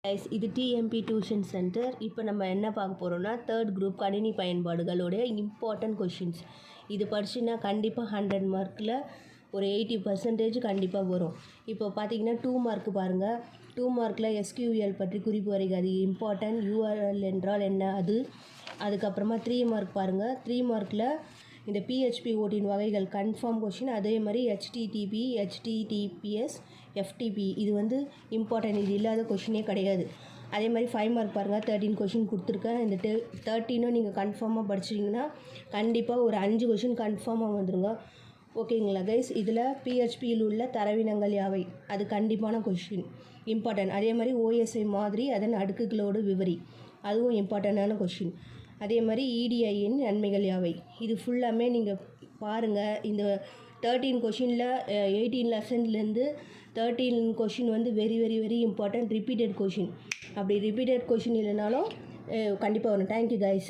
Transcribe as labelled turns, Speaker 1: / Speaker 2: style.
Speaker 1: Guys, இது TMP tuition centre. இப்போ நம்ம என்ன பார்க்க போகிறோம்னா, தேர்ட் குரூப் கணினி பயன்பாடுகளுடைய இம்பார்ட்டன்ட் கொஷின்ஸ். இது படிச்சுன்னா கண்டிப்பாக 100 மார்க்கில் ஒரு 80% கண்டிப்பாக வரும். இப்போ பார்த்தீங்கன்னா 2 மார்க் பாருங்கள். 2 மார்க்கில் எஸ்கியூஎல் பற்றி குறிப்பு வரைக, அது இம்பார்ட்டன்ட். யூஆர்எல் என்றால் என்ன அது. அதுக்கப்புறமா 3 மார்க் பாருங்கள். 3 மார்க்கில் இந்த பிஹெச்பி ஓட்டின் வகைகள் கன்ஃபார்ம் கொஷின். அதே மாதிரி ஹெச்டிடிபி, ஹெச்டிடிபிஎஸ், எஃப்டிபி இது இம்பார்ட்டன்ட். இது இல்லாத கொஷினே கிடையாது. அதே மாதிரி 5 மார்க் பாருங்கள். 13 கொஷின் கொடுத்துருக்கேன். இந்த 13 நீங்கள் கன்ஃபார்மாக படிச்சிட்டிங்கன்னா கண்டிப்பாக ஒரு 5 கொஷின் கன்ஃபார்மாக வந்துடுங்க. ஓகேங்களா கைஸ். இதில் பிஹெச்பியில் உள்ள தரவினங்கள் யாவை, அது கண்டிப்பான கொஷின், இம்பார்ட்டன்ட். அதே மாதிரி ஓஎஸ்ஐ மாதிரி அதன் அடுக்குகளோடு விவரி, அதுவும் இம்பார்ட்டண்டான கொஷின். அதே மாதிரி இடிஐயின் நன்மைகள் யாவை, இது ஃபுல்லாமே நீங்கள் பாருங்கள். இந்த 13 கொஷினில் 18 லெசன்லேருந்து 13 question very very very important. Repeated question. அப்படி ரிப்பீட்டட் கொஷின் இல்லைனாலும் கண்டிப்பாக வரும். Thank you guys.